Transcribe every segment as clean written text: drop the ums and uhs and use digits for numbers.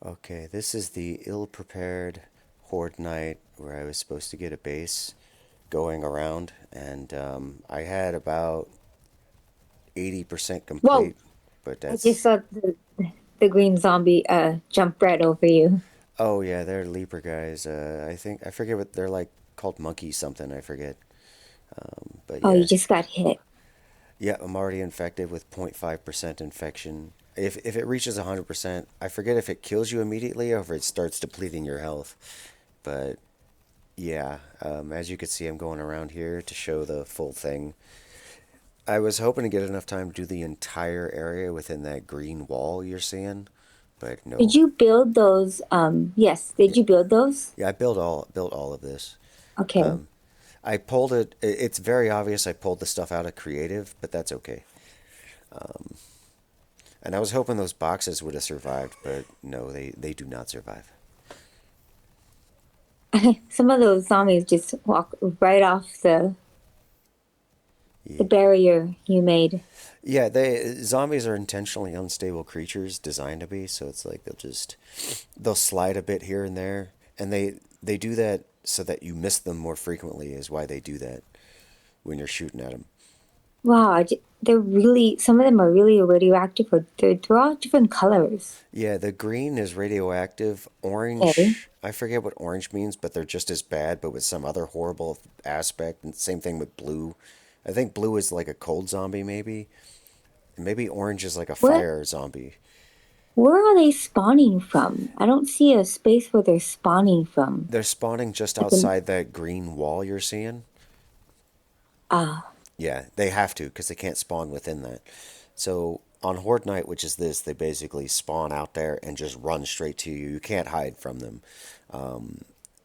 Okay, this is the ill-prepared Horde Night where I was supposed to get a base going around, and I had about 80% Whoa! complete, but I just that's... saw the green zombie jump right over you. Oh yeah, they're Leaper guys. I forget what they're like, called monkey something, I forget. But Oh, you yeah. just got hit. Yeah, I'm already infected with 0.5% infection. If it reaches 100%, I forget if it kills you immediately or if it starts depleting your health. But yeah, as you can see, I'm going around here to show the full thing. I was hoping to get enough time to do the entire area within that green wall you're seeing, but Did no. you build those? Yes. Did Yeah, you build those? yeah, I built all of this. Okay. I pulled it. It's very obvious I pulled the stuff out of creative, but that's okay. And I was hoping those boxes would have survived, but no, they do not survive. Some of those zombies just walk right off the Yeah, barrier you made. yeah. They zombies are intentionally unstable creatures, designed to be. So it's like they'll slide a bit here and there, and they do that so that you miss them more frequently. Is why they do that when you're shooting at them. Wow, they're really, some of them are really radioactive, or they're all different colors. Yeah, the green is radioactive. Okay. Orange, I forget what orange means, but they're just as bad, but with some other horrible aspect. And same thing with blue. I think blue is like a cold zombie, maybe. And maybe orange is like a Where fire zombie. where are they spawning from? I don't see a space where they're spawning from. They're spawning just Like an outside that green wall you're seeing. ah, Yeah, they have to because they can't spawn within that. So on Horde Night, which is this, they basically spawn out there and just run straight to you. You can't hide from them.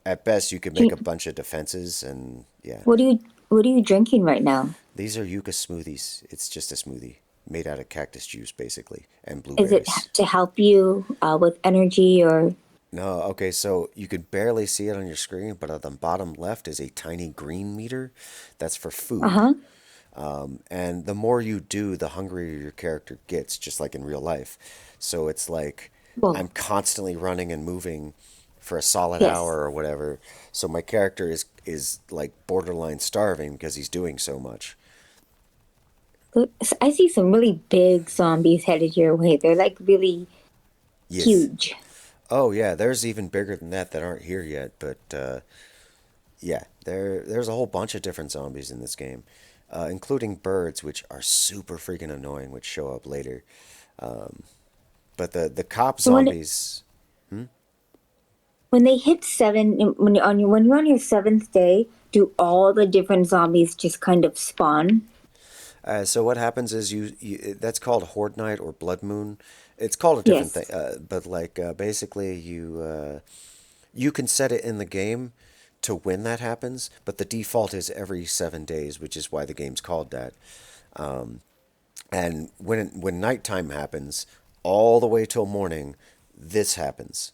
At best, you could make a can, bunch of defenses, and yeah. what are you drinking right now? These are yucca smoothies. It's just a smoothie made out of cactus juice, basically, and Is it blueberries. to help you with energy or No, okay, so you could barely see it on your screen, but at the bottom left is a tiny green meter. That's for food. uh-huh? And the more you do, the hungrier your character gets, just like in real life. So it's like I'm Well, constantly running and moving for a solid yes. hour or whatever. So my character is like borderline starving because he's doing so much. I see some really big zombies headed your way. They're like really Yes. huge. Oh yeah, there's even bigger than that aren't here yet, but yeah, there's a whole bunch of different zombies in this game, including birds, which are super freaking annoying, which show up later. But the cop So zombies. when they hit seven, when you're on your seventh day, do all the different zombies just kind of spawn? So what happens is that's called Horde Night or Blood Moon. It's called a different thing, Yes. but like basically you can set it in the game to when that happens, but the default is every 7 days, which is why the game's called that. And when nighttime happens, all the way till morning, this happens.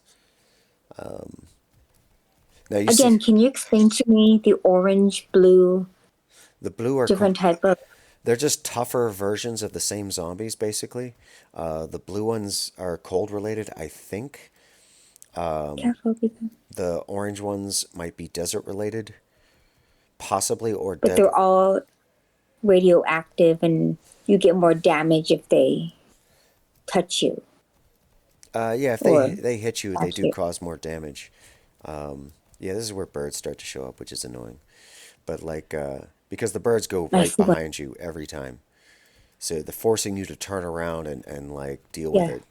Now you see, Again, can you explain to me the orange, blue, the blue are different type of they're just tougher versions of the same zombies, basically. The blue ones are cold related, I think. careful people? The orange ones might be desert related, possibly, or But dead. they're all radioactive and you get more damage if they touch you Yeah, if or they hit you, they touch do you. cause more damage. Yeah, this is where birds start to show up, which is annoying. But like, because the birds go I right see what. behind you every time, so they're forcing you to turn around and like deal with Yeah. it.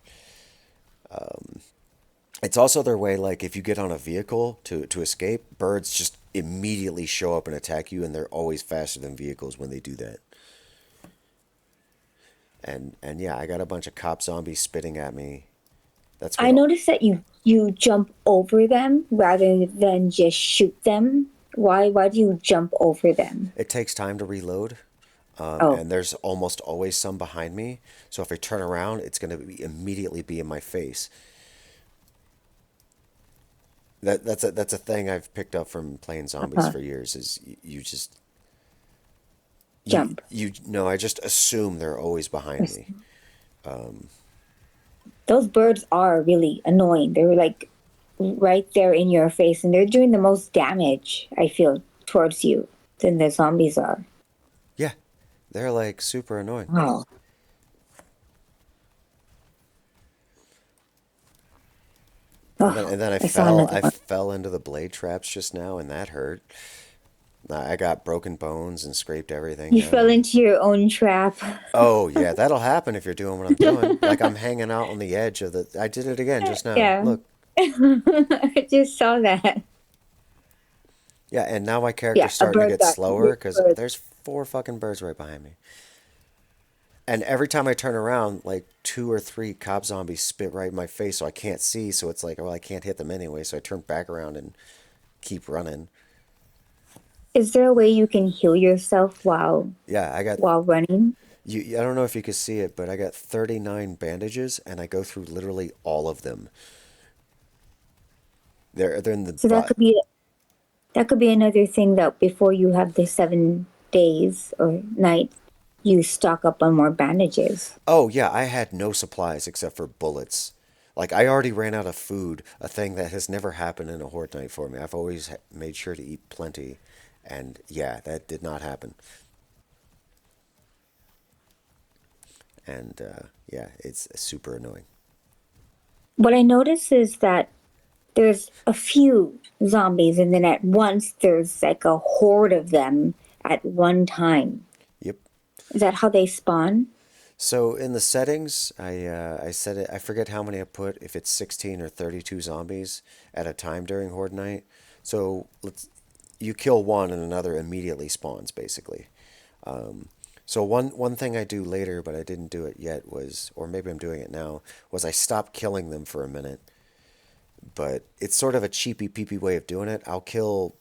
It's also their way, like if you get on a vehicle to escape, birds just immediately show up and attack you, and they're always faster than vehicles when they do that. And yeah, I got a bunch of cop zombies spitting at me. That's I what noticed that you jump over them rather than just shoot them. Why do you jump over them? it takes time to reload. Oh, And there's almost always some behind me. So if I turn around, it's going to be immediately be in my face. That's a thing I've picked up from playing zombies uh-huh. for years. Is you just Jump. you no, I just assume they're always behind me. Those birds are really annoying. They're like right there in your face, and they're doing the most damage, I feel, towards you than the zombies are. Yeah, they're like super annoying. Wow. Oh, And then I saw another I one. fell into the blade traps just now, and that hurt. I got broken bones and scraped everything You fell now. into your own trap. Oh yeah, that'll happen if you're doing what I'm doing. Like I'm hanging out on the edge of the. I did it again just now. Yeah. Look. I just saw that. Yeah, and now my Yeah, character's a starting to bird get got slower you. because Bird. there's four fucking birds right behind me. And every time I turn around, like two or three cop zombies spit right in my face, so I can't see. So it's like, well, I can't hit them anyway. So I turn back around and keep running. Is there a way you can heal yourself Yeah, I got while running? you. I don't know if you can see it, but I got 39 bandages, and I go through literally all of them. They're in the So butt. that could be another thing that before you have the 7 days or nights, you stock up on more bandages. Oh yeah, I had no supplies except for bullets. Like I already ran out of food, a thing that has never happened in a horde night for me. I've always made sure to eat plenty, and yeah, that did not happen. And yeah, it's super annoying. What I notice is that there's a few zombies, and then at once there's like a horde of them at one time. Yep. Is that how they spawn? So in the settings, I set it. I forget how many I put. If it's 16 or 32 zombies at a time during horde night. So let's you kill one and another immediately spawns basically. So one thing I do later, but I didn't do it yet was, or maybe I'm doing it now, was I stopped killing them for a minute. But it's sort of a cheapy peepy way of doing it. I'll kill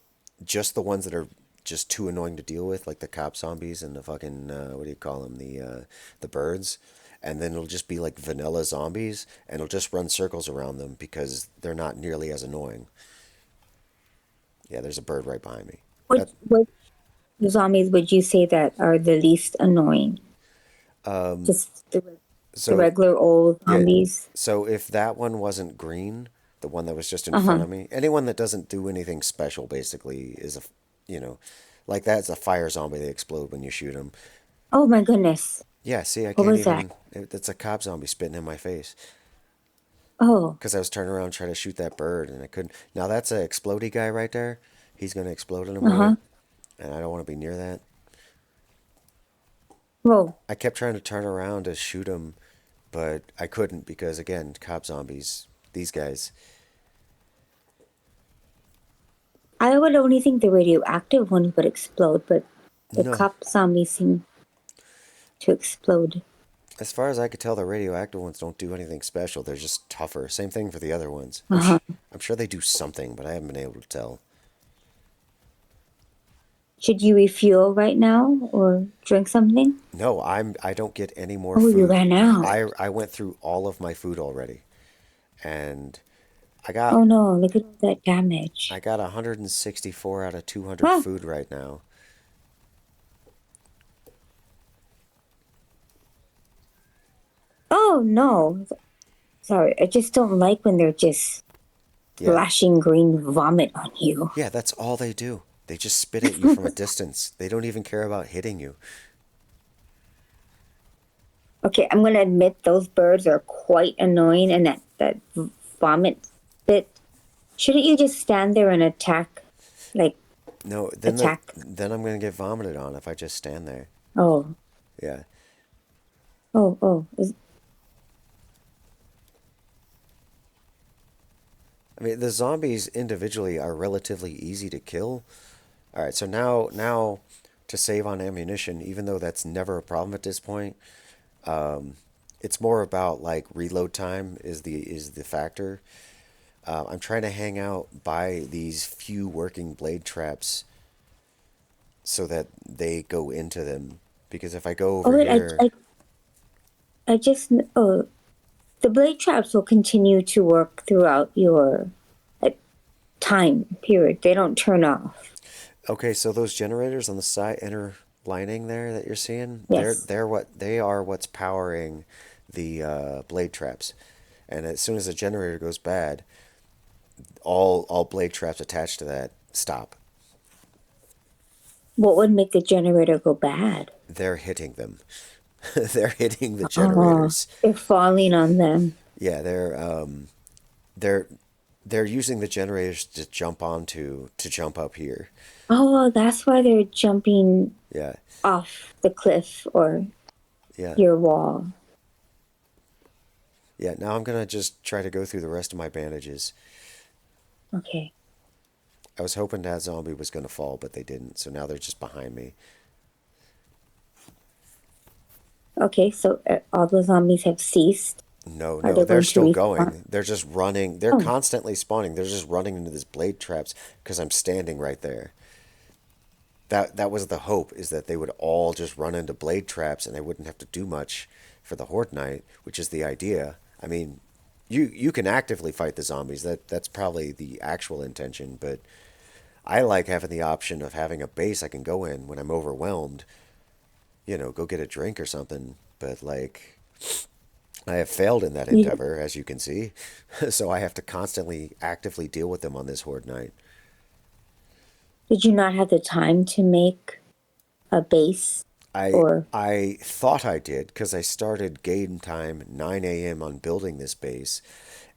just the ones that are just too annoying to deal with, like the cop zombies and the fucking what do you call them, the birds, and then it'll just be like vanilla zombies, and it'll just run circles around them because they're not nearly as annoying. Yeah, there's a bird right behind me. What zombies would you say that are the least annoying? Just the So regular old yeah, zombies? so if that one wasn't green, the one that was just in Uh front huh. of me, anyone that doesn't do anything special basically is you know, like that's a fire zombie. They explode when you shoot them. Oh my goodness. Yeah, see, I What can't was that? even. It's a cop zombie spitting in my face Oh, because I was turning around trying to shoot that bird and I couldn't. Now that's a explodey guy right there. He's gonna explode in a uh huh. moment, and I don't want to be near that. Whoa. I kept trying to turn around to shoot him, but I couldn't because again, cop zombies. These guys. I would only think the radioactive ones would explode, but the No, cop zombies seem to explode. as far as I could tell, the radioactive ones don't do anything special. They're just tougher. Same thing for the other ones. Uh huh. I'm sure they do something, but I haven't been able to tell. Should you refuel right now or drink something? No, I don't get any more Oh, you food. ran out. I went through all of my food already, and Oh no, look at all that damage. I got 164 out of 200 Huh. food right now. Oh no. Sorry, I just don't like when they're just Yeah. splashing green vomit on you. Yeah, that's all they do. They just spit at you from a distance. They don't even care about hitting you. Okay, I'm gonna admit those birds are quite annoying, and that vomit bit. Shouldn't you just stand there and attack, like No, attack? then I'm gonna get vomited on if I just stand there. Oh, Yeah. oh. I mean, the zombies individually are relatively easy to kill. All right, so now to save on ammunition, even though that's never a problem at this point, it's more about like reload time is the factor. I'm trying to hang out by these few working blade traps so that they go into them. Because if I go Oh over wait, here, I just oh the blade traps will continue to work throughout your like, time period. They don't turn off. okay, so those generators on the side inner lining there that you're seeing, Yes. they're what they are what's powering the blade traps. And as soon as the generator goes bad, all blade traps attached to that stop. What would make the generator go bad? They're hitting them. They're hitting the Oh, generators. they're falling on them. Yeah, they're they're using the generators to jump onto to jump up here. Oh, well, that's why they're jumping Yeah, off the cliff or yeah, your wall. yeah. Now I'm gonna just try to go through the rest of my bandages. Okay. I was hoping that zombie was gonna fall, but they didn't. So now they're just behind me. Okay, so all the zombies have ceased. No, Are no, they they're going to still respawn? going. They're just running. They're Oh, constantly spawning. They're just running into this blade traps because I'm standing right there. That was the hope, is that they would all just run into blade traps and I wouldn't have to do much for the Horde Night, which is the idea. I mean, you can actively fight the zombies. That's probably the actual intention, but I like having the option of having a base I can go in when I'm overwhelmed, go get a drink or something. But like I have failed in that you, endeavor, as you can see. So I have to constantly actively deal with them on this Horde Night. did you not have the time to make a base I or I thought I did because I started game time 9 a.m. on building this base,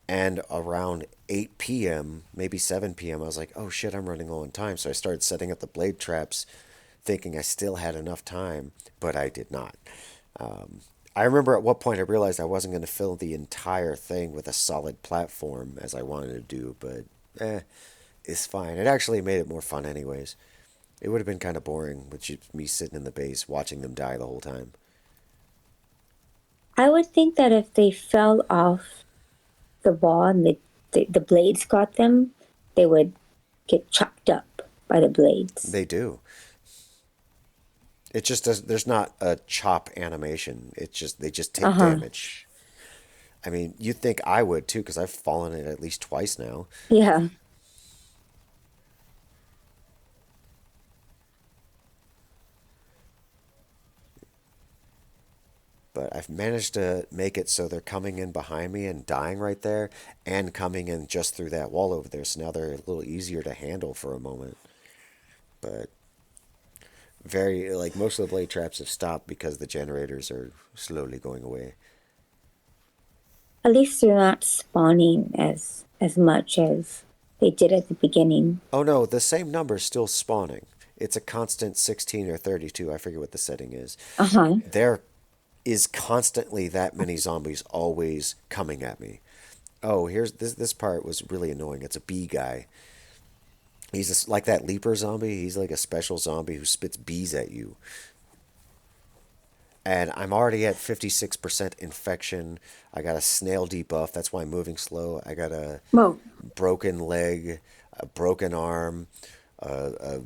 and around 8 p.m., maybe 7 p.m., I was like, "Oh shit, I'm running low on time." So I started setting up the blade traps, thinking I still had enough time, but I did not. I remember at what point I realized I wasn't going to fill the entire thing with a solid platform as I wanted to do, but it's fine. It actually made it more fun, anyways. It would have been kind of boring with me sitting in the base watching them die the whole time. I would think that if they fell off the wall and the blades got them, they would get chopped up by the blades. They do. It just does. There's not a chop animation. It's just they just Uh take huh. damage. I mean, you'd think I would too, because I've fallen it at least twice now. Yeah. But I've managed to make it so they're coming in behind me and dying right there, and coming in just through that wall over there. So now they're a little easier to handle for a moment. But very like most of the blade traps have stopped because the generators are slowly going away. At least they're not spawning as much as they did at the beginning. Oh no, the same number's still spawning. It's a constant 16 or 32. I forget what the setting is. Uh huh. There is constantly that many zombies always coming at me. Oh, here's this part was really annoying. It's a bee guy. Like that leaper zombie. He's like a special zombie who spits bees at you. And I'm already at 56% infection. I got a snail debuff. That's why I'm moving slow. I got a Well, broken leg, a broken arm, a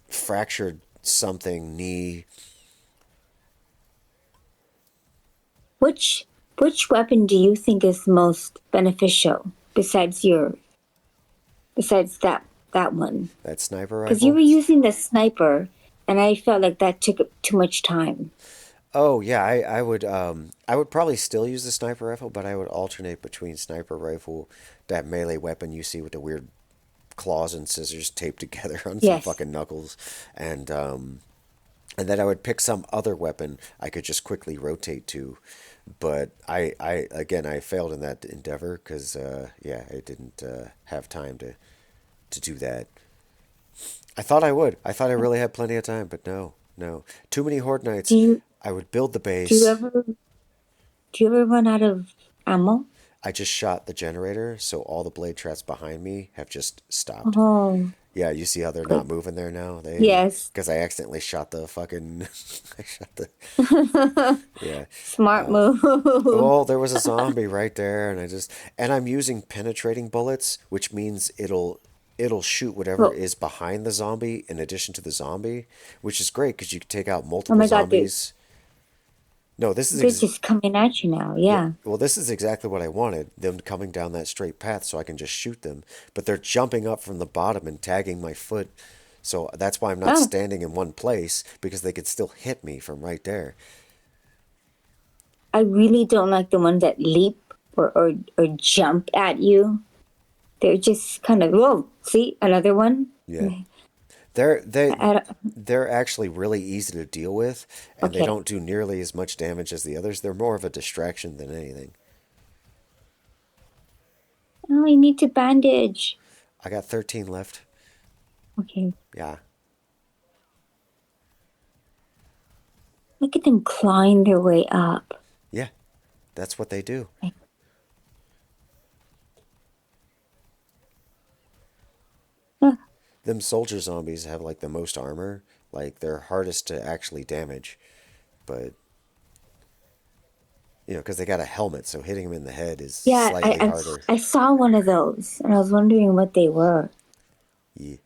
fractured something knee. which which weapon do you think is most beneficial besides that one? That sniper Because you were rifle. using the sniper, and I felt like that took up too much time. Oh yeah, I would probably still use the sniper rifle, but I would alternate between sniper rifle, that melee weapon you see with the weird claws and scissors taped together on some Yes, fucking knuckles, and and then I would pick some other weapon I could just quickly rotate to. But I again I failed in that endeavor because yeah, I didn't have time to do that. I thought I would. I thought I really had plenty of time, but no, no. Too many Horde do Nights. you I would build the do you base. ever do you ever run out of ammo? I just shot the generator, so all the blade traps behind me have just stopped. Oh, Yeah, you see how they're not good. moving there now? They Yes. because I accidentally shot the fucking I shot the yeah. Smart move. Well, there was a zombie right there, and I'm using penetrating bullets, which means it'll shoot whatever Well, is behind the zombie in addition to the zombie, which is great because you can take out oh multiple my God, zombies. No, they're just coming at you now. yeah, Yeah. well, this is exactly what I wanted, them coming down that straight path so I can just shoot them. But they're jumping up from the bottom and tagging my foot. So that's why I'm not Oh, standing in one place because they could still hit me from right there. I really don't like the ones that leap. or jump at you. They're just kind of, whoa, see, another one? Yeah. They're they I don't, they're actually really easy to deal with, and they okay. don't do nearly as much damage as the others. They're more of a distraction than anything. Oh, I need to bandage. I got 13 left. Okay. Yeah. Look at them climb their way up. Yeah. That's what they do. Like, huh. Them soldier zombies have like the most armor. Like they're hardest to actually damage, but because they got a helmet, so hitting them in the head is Yeah, slightly harder. I saw one of those and I was wondering what they were. Yeah.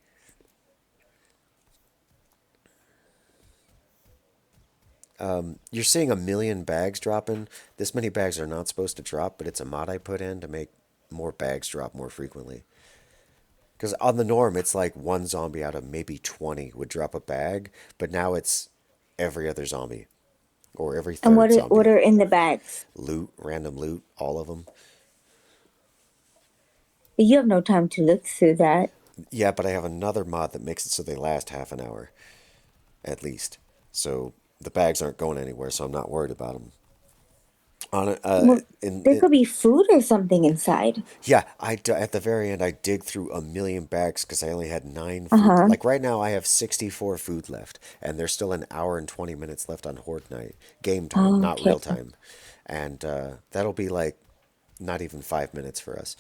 You're seeing a million bags dropping. This many bags are not supposed to drop, but it's a mod I put in to make more bags drop more frequently. Because on the norm, it's like one zombie out of maybe 20 would drop a bag, but now it's every other zombie or every And third what zombie. are in the bags? Loot, random loot, all of them. You have no time to look through that. Yeah, but I have another mod that makes it so they last half an hour at least. So the bags aren't going anywhere, so I'm not worried about them. On it, Well, there in could be food or something inside. Yeah, at the very end I dig through a million bags because I only had nine food. Uh-huh. Like right now I have 64 food left, and there's still an hour and 20 minutes left on Horde Night, game time, Oh, not okay. real time, and that'll be like not even 5 minutes for us.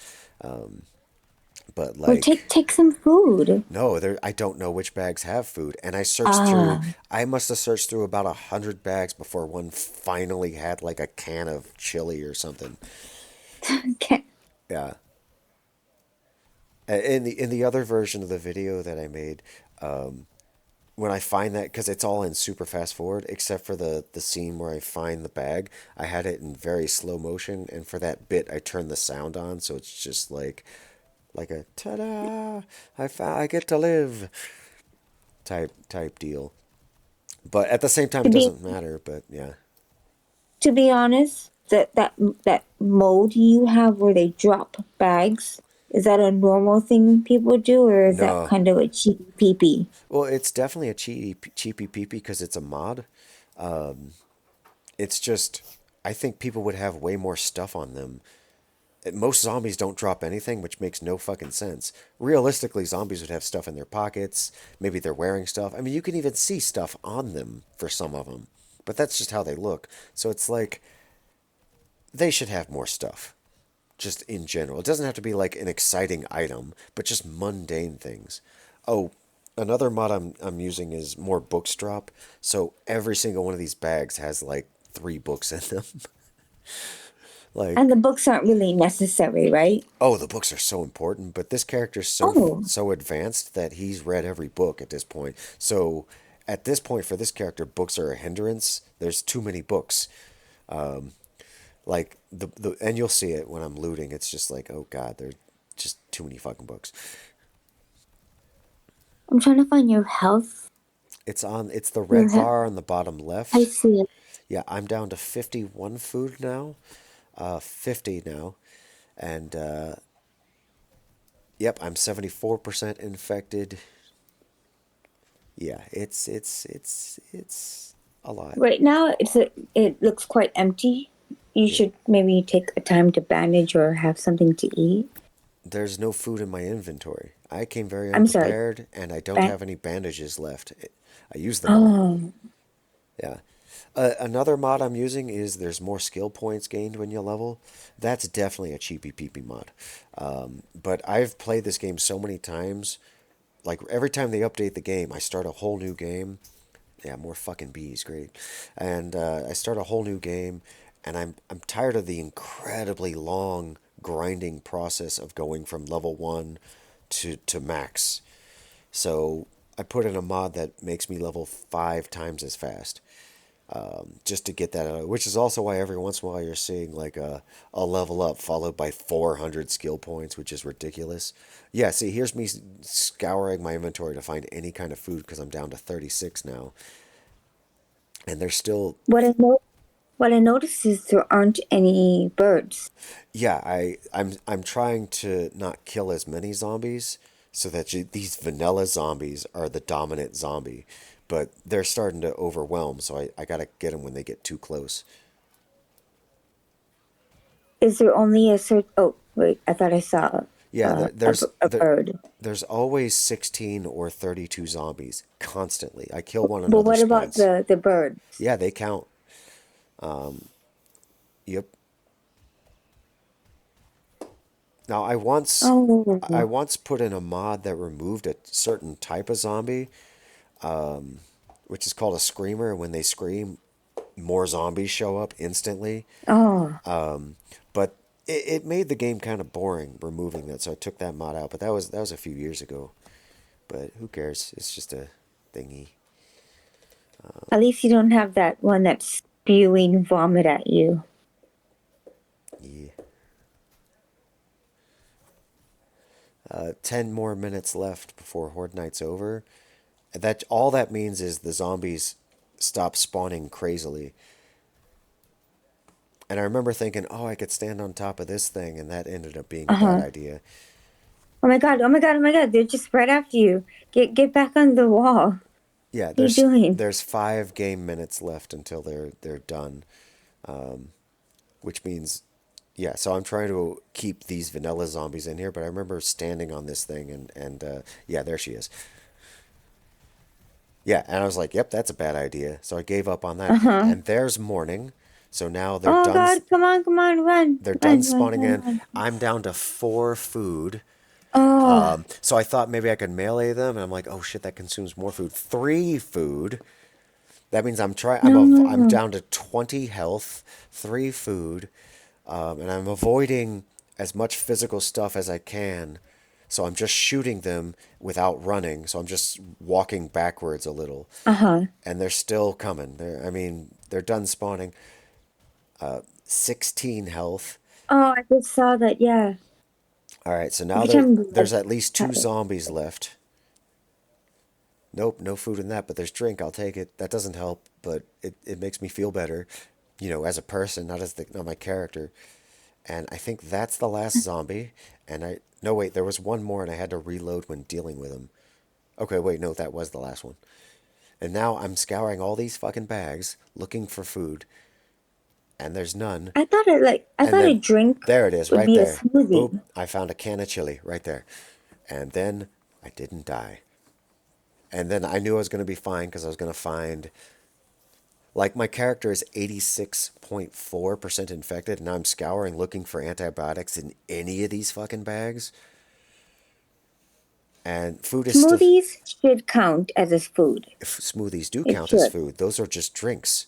But Well, like take some food. no, there I don't know which bags have food, and I searched through. Ah, I must have searched through about 100 bags before one finally had like a can of chili or something. okay. Yeah. In the other version of the video that I made, when I find that, because it's all in super fast forward except for the scene where I find the bag, I had it in very slow motion, and for that bit I turned the sound on, so it's just like a ta-da, I get to live type deal. But at the same time, To it be doesn't matter. But yeah, to be honest, that mode you have where they drop bags, is that a normal thing people do, or is that no. kind of a cheap peepee? Well, it's definitely a cheapy peepee because it's a mod. It's just I think people would have way more stuff on them. Most zombies don't drop anything, which makes no fucking sense. Realistically, zombies would have stuff in their pockets. Maybe they're wearing stuff. I mean, you can even see stuff on them for some of them, but that's just how they look. So it's like they should have more stuff, just in general. It doesn't have to be like an exciting item, but just mundane things. Oh, another mod I'm using is more books drop. So every single one of these bags has like 3 books in them. And Like, the books aren't really necessary, right? oh, the books are so important, but this character's Oh, so advanced that he's read every book at this point. So at this point for this character, books are a hindrance. There's too many books. Like the and you'll see it when I'm looting. It's just like, oh god, there's just too many fucking books. I'm trying to find your health. It's the Your red health. bar on the bottom I left. see it. Yeah, I'm down to 51 food now. 50 now. And yep, I'm 74% infected. Yeah, it's a lot. Right now, it looks quite empty. You Yeah. should maybe take a time to bandage or have something to eat. There's no food in my inventory. I came very I'm sorry. unprepared and I don't Ban- have any bandages left. I used them all. oh, Yeah. Another mod I'm using is there's more skill points gained when you level. That's definitely a cheapy peepy mod. But I've played this game so many times. Like every time they update the game, I start a whole new game. Yeah, more fucking bees, great. And I start a whole new game, and I'm tired of the incredibly long grinding process of going from level 1 to max. So I put in a mod that makes me level 5 times as fast, just to get that out. Which is also why every once in a while you're seeing like a level up followed by 400 skill points, which is ridiculous. Yeah, see, here's me scouring my inventory to find any kind of food because I'm down to 36 now, and there's still what I know. What I noticed is there aren't any birds. Yeah, I'm trying to not kill as many zombies so that these vanilla zombies are the dominant zombie, but they're starting to overwhelm, so I gotta get them when they get too close. Is there only a certain? Oh, wait, I thought I saw Yeah, a bird. there's always 16 or 32 zombies constantly. I kill one But another what about spawns. the birds? Yeah, they count. Yep. Now I Oh, once put in a mod that removed a certain type of zombie, which is called a screamer. When they scream, more zombies show up instantly. oh, But it made the game kind of boring removing that, so I took that mod out. But that was a few years ago. But who cares? It's just a thingy. at least you don't have that one that's spewing vomit at you. Yeah. 10 more minutes left before Horde Night's over. That all that means is the zombies stop spawning crazily. And I remember thinking, oh, I could stand on top of this thing, and that ended up being a bad Uh-huh. idea. Oh my god, oh my god, oh my god, they're just right after you. Get back on the wall. What Yeah, are you doing? there's 5 game minutes left until they're done, which means yeah. So I'm trying to keep these vanilla zombies in here, but I remember standing on this thing and yeah, there she is. Yeah, and I was like, yep, that's a bad idea. So I gave up on that. Uh-huh. And there's morning. So now Oh god, come on, run, they're done run, run, spawning run, in. run. I'm down to 4 food. Oh, So I thought maybe I could melee them, and I'm like, oh shit, that consumes more food. 3 food. That means no, no, I'm no. down to 20 health, 3 food, and I'm avoiding as much physical stuff as I can. So I'm just shooting them without running. So I'm just walking backwards a little, Uh-huh. and they're still coming. I mean, they're done spawning. 16 health. Oh, I just saw that, yeah. All right, so now Every time you there's like at least tap two it. zombies left. Nope, no food in that, but there's drink. I'll take it. That doesn't help, but it makes me feel better, as a person, not my character. And I think that's the last zombie. And I no wait, there was one more, and I had to reload when dealing with him. Okay, wait, no, that was the last one. And now I'm scouring all these fucking bags looking for food, and there's none. I And thought a then drink there it is, would right be a there. Boop! smoothie. I found a can of chili right there, and then I didn't die. And then I knew I was going to be fine because I was going to find, like, my character is 86.4% infected, and I'm scouring looking for antibiotics in any of these fucking bags. And food is still. Smoothies should count as a food. If smoothies do It count as should. food, those are just drinks.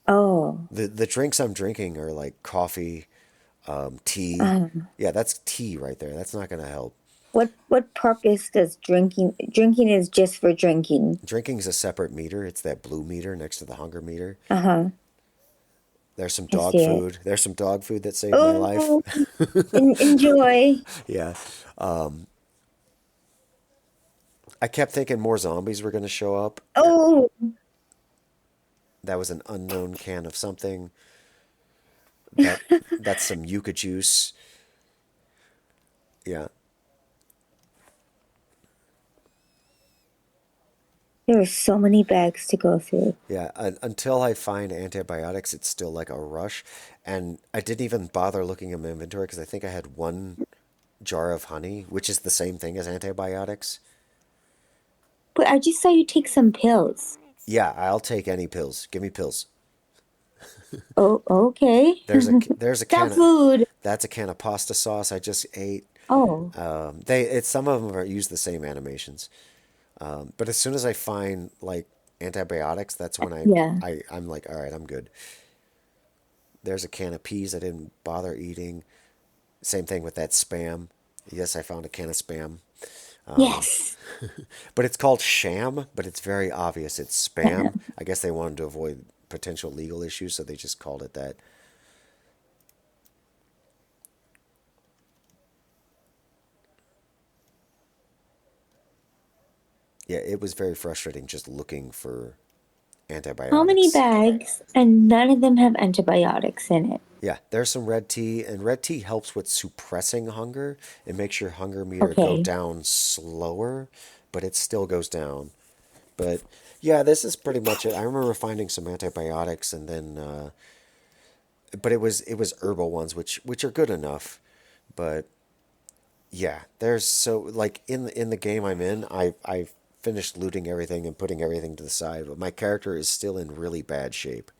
Oh, The drinks I'm drinking are like coffee, tea. um, Yeah, that's tea right there. That's not going to help. what purpose does drinking is just for drinking? Drinking's a separate meter. It's that blue meter next to the hunger meter. Uh-huh. There's some I dog see it. food. There's some dog food that saved my life. Oh, enjoy. Yeah. I kept thinking more zombies were going to show up. Oh, That was an unknown can of something. That that's some yucca juice. Yeah. there are so many bags to go through. Yeah, until I find antibiotics, it's still like a rush. And I didn't even bother looking in my inventory because I think I had one jar of honey, which is the same thing as antibiotics. But I just saw you take some pills. Yeah, I'll take any pills. Give me pills. Oh, okay. There's a Dog can of food. that's a can of pasta sauce I just ate. Oh, Some of them use the same animations. But as soon as I find like antibiotics, that's when yeah. I'm like, all right, I'm good. There's a can of peas I didn't bother eating. Same thing with that spam. Yes, I found a can of spam. Yes. But it's called sham, but it's very obvious it's spam. I guess they wanted to avoid potential legal issues, so they just called it that. Yeah, it was very frustrating just looking for How many antibiotics. bags? And none of them have antibiotics in it. Yeah, there's some red tea, and red tea helps with suppressing hunger. It makes your hunger meter go Okay. down slower, but it still goes down. But yeah, this is pretty much it. I remember finding some antibiotics, and then, but it was herbal ones, which are good enough. But yeah, there's so like in the game I'm in, I finished looting everything and putting everything to the side, but my character is still in really bad shape.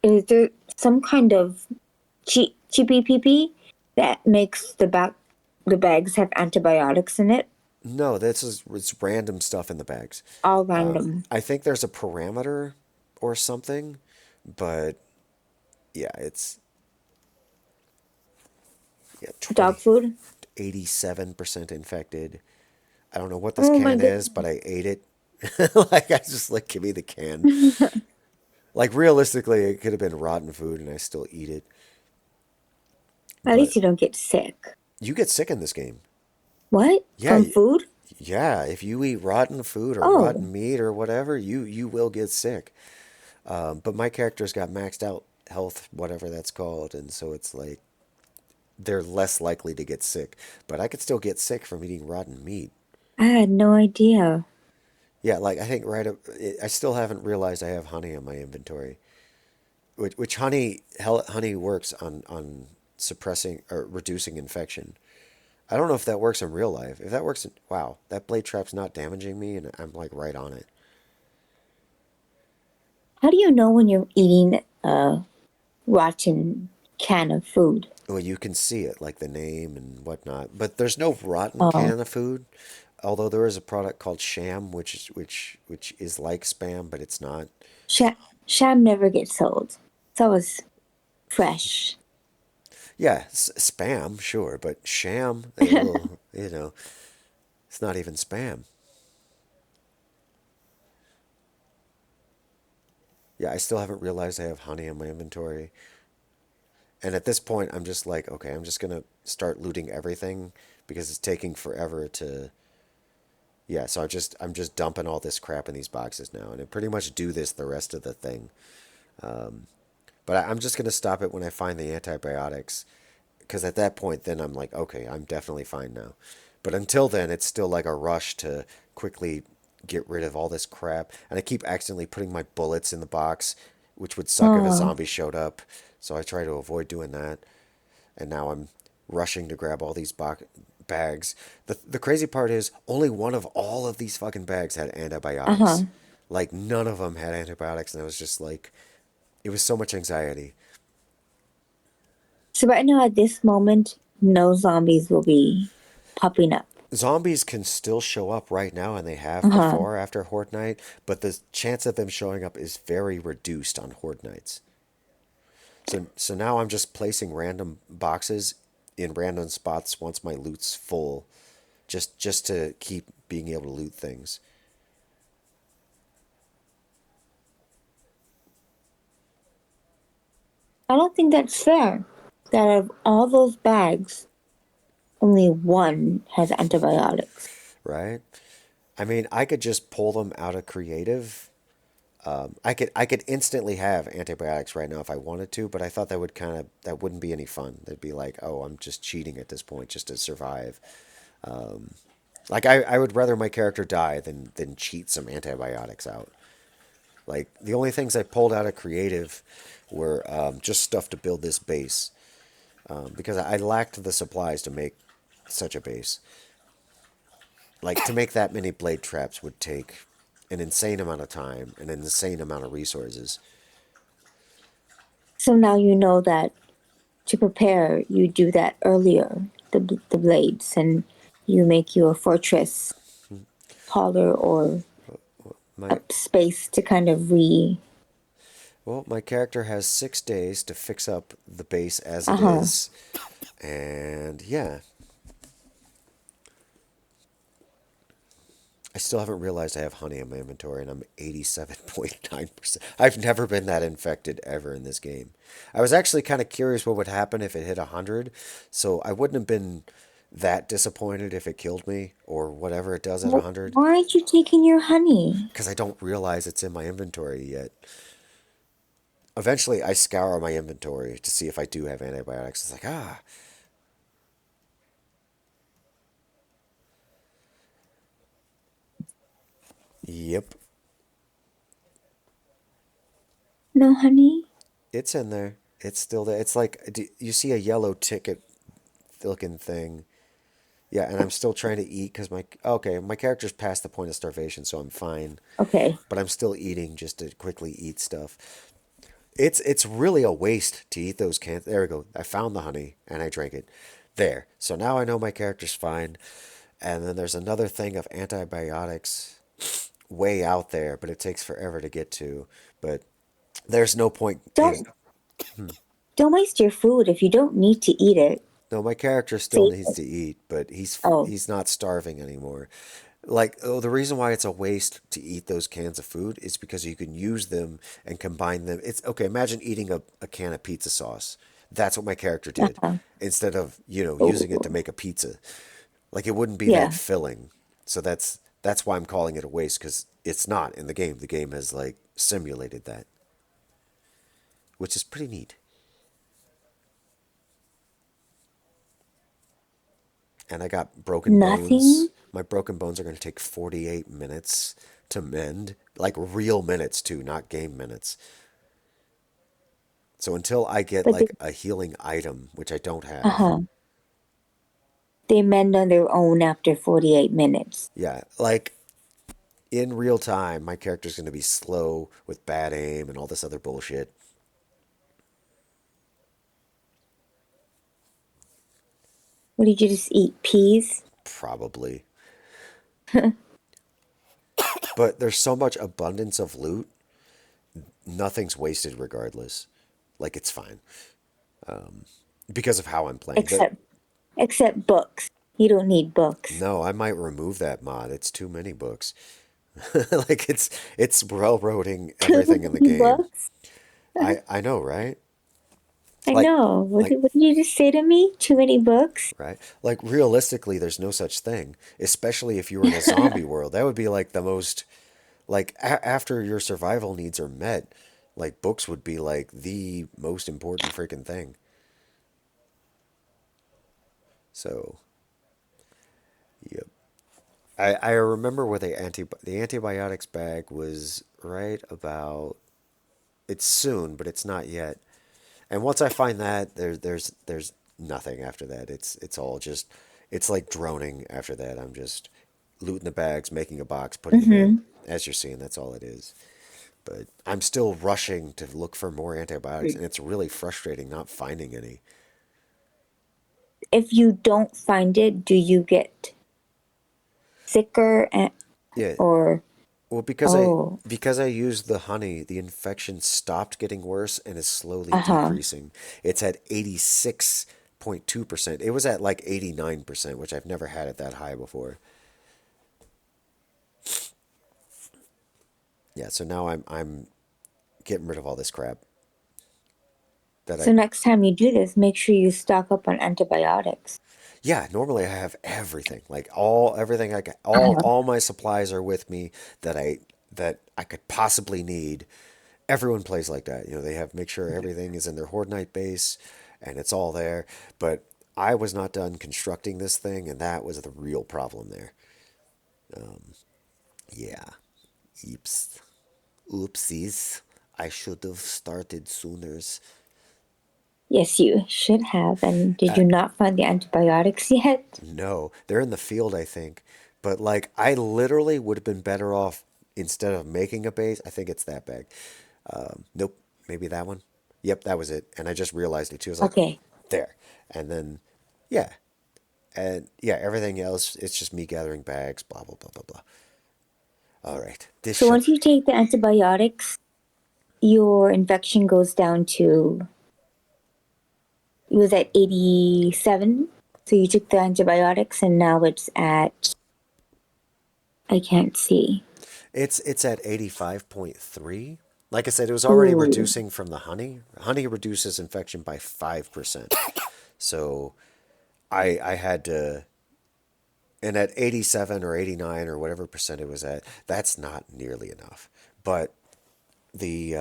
Is there some kind of chippy pee that makes the bags have antibiotics in it? No, this is it's random stuff in the bags. All random. I think there's a parameter or something, but yeah, it's yeah Dog 20 food? 87% infected. I don't know what this Oh my can is, goodness. but I ate it. Like I just like give me the can. Like realistically, it could have been rotten food and I still eat it. At But least you don't get sick. you get sick in this game. What? Yeah, From food? yeah. If you eat rotten food or Oh, rotten meat or whatever, you will get sick. But my character's got maxed out health, whatever that's called, and so it's like they're less likely to get sick. But I could still get sick from eating rotten meat. I had no idea. Yeah, like I think I still haven't realized I have honey in my inventory, which honey works on suppressing or reducing infection. I don't know if that works in real life. If that works, wow, that blade trap's not damaging me, and I'm like right on it. How do you know when you're eating a rotten can of food? Well, you can see it, like the name and whatnot. But there's no rotten Oh, can of food. Although there is a product called Sham, which is like spam, but it's not. sham never gets sold. It's always fresh. Yeah, spam, sure, but Sham, well, it's not even spam. Yeah, I still haven't realized I have honey in my inventory. And at this point, I'm just like, okay, I'm just gonna start looting everything because it's taking forever to. Yeah, so I'm just dumping all this crap in these boxes now, and I pretty much do this the rest of the thing. But I'm just gonna stop it when I find the antibiotics, because at that point, then I'm like, okay, I'm definitely fine now. But until then, it's still like a rush to quickly get rid of all this crap, and I keep accidentally putting my bullets in the box, which would suck if a Oh, zombie showed up. So I try to avoid doing that. And now I'm rushing to grab all these bags. The crazy part is only one of all of these fucking bags had uh huh. antibiotics. Like none of them had antibiotics, and I was just like, it was so much anxiety. So right now, at this moment, no zombies will be popping up. Zombies can still show up right now, and they Uh have huh. before after Horde Night, but the chance of them showing up is very reduced on Horde Nights. So now I'm just placing random boxes in random spots once my loot's full, just to keep being able to loot things. I don't think that's fair. That out of all those bags, only one has antibiotics. Right? I mean, I could just pull them out of creative. I could instantly have antibiotics right now if I wanted to, but I thought that wouldn't be any fun. That'd be like, oh, I'm just cheating at this point just to survive. Like I would rather my character die than cheat some antibiotics out. Like the only things I pulled out of creative were just stuff to build this base because I lacked the supplies to make such a base. Like to make that many blade traps would take an insane amount of time and an insane amount of resources. So now you know that to prepare, you do that earlier, the blades, and you make your fortress taller or My up space to kind of Well, my character has 6 days to fix up the base as uh it huh. is, and yeah, I still haven't realized I have honey in my inventory, and I'm 87.9%. I've never been that infected ever in this game. I was actually kind of curious what would happen if it hit 100, so I wouldn't have been that disappointed if it killed me or whatever it does at Well, 100 why aren't you taking your honey? because I don't realize it's in my inventory yet. Eventually, I scour my inventory to see if I do have antibiotics. It's like, ah, yep, No honey? it's in there. It's still there. It's like, you see a yellow ticket looking thing. Yeah, and I'm still trying to eat because okay, my character's past the point of starvation, so I'm fine. Okay. But I'm still eating just to quickly eat stuff. It's really a waste to eat those cans. There we go. I found the honey and I drank it. There. So now I know my character's fine. And then there's another thing of antibiotics way out there, but it takes forever to get to. But there's no point in. Don't don't waste your food if you don't need to eat it. No, my character still Save needs it. to eat, but Oh, he's not starving anymore. Like, oh, the reason why it's a waste to eat those cans of food is because you can use them and combine them. It's okay. Imagine eating a can of pizza sauce. That's what my character did uh-huh. instead of, using it to Oh, make a pizza. Like, it wouldn't be that yeah. filling. So that's why I'm calling it a waste because it's not in the game. The game has like simulated that, which is pretty neat. And I got broken bones. Nothing. My broken bones are going to take 48 minutes to mend. Like real minutes, too, not game minutes. So until I get But like a healing item, which I don't have, uh-huh. They mend on their own after 48 minutes. yeah, like in real time, my character's going to be slow with bad aim and all this other bullshit. What did you just eat? Peas? Probably. But there's so much abundance of loot, nothing's wasted regardless. Like it's fine because of how I'm playing. except except books. You don't need books. No, I might remove that mod. It's too many books. Like it's railroading Too everything in the many game. books? I know, right? I Like know. like What did you just say to me? Too many books? right? Like realistically, there's no such thing. Especially if you were in a zombie world, that would be like the most like after your survival needs are met, like books would be like the most important freaking thing. So, yep. I remember where the antibiotics bag was right about it's soon, but it's not yet. And once I find that, there's nothing after that. It's all just it's like droning after that. I'm just looting the bags, making a box, putting them in. Mm-hmm. As you're seeing, that's all it is. But I'm still rushing to look for more antibiotics, and it's really frustrating not finding any. If you don't find it, do you get sicker Yeah, or well, oh, because I used the honey, the infection stopped getting worse and is slowly uh-huh. decreasing. It's at 86.2%. It was at like 89%, which I've never had it that high before. Yeah, so now I'm getting rid of all this crap that I So next time you do this, make sure you stock up on antibiotics. yeah, normally I have everything. Like all everything I got Uh-huh. all my supplies are with me that I could possibly need. Everyone plays like that. They have make sure everything is in their Horde Night base and it's all there. But I was not done constructing this thing, and that was the real problem there. Yeah. Oops. Oopsies. I should have started sooner. Yes, you should have. And did you not find the antibiotics yet? No, they're in the field, I think. But like, I literally would have been better off instead of making a base. I think it's that bag. Nope, maybe that one. Yep, that was it. And I just realized it too. I was like, Okay. there. And then, yeah, and yeah, everything else, it's just me gathering bags. Blah blah blah blah blah. All right, this So should. once you take the antibiotics, your infection goes down to it was at 87. So you took the antibiotics and now it's at I can't see. It's at 85.3. Like I said, it was already Ooh. reducing from the honey. Honey reduces infection by 5%. So I had to, and at 87 or 89 or whatever percent it was at, that's not nearly enough. But the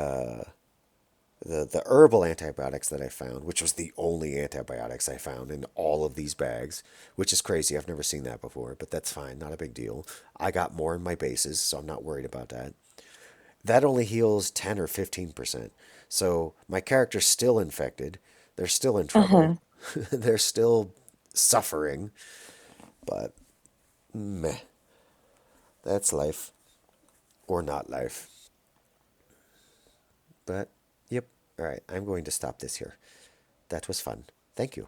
the herbal antibiotics that I found, which was the only antibiotics I found in all of these bags, which is crazy. I've never seen that before, but that's fine, not a big deal. I got more in my bases, so I'm not worried about that. That only heals 10 or 15%. So my character's still infected. They're still in Uh trouble. huh. They're still suffering, but meh, that's life or not life. But yep, all right, I'm going to stop this here. That was fun. Thank you.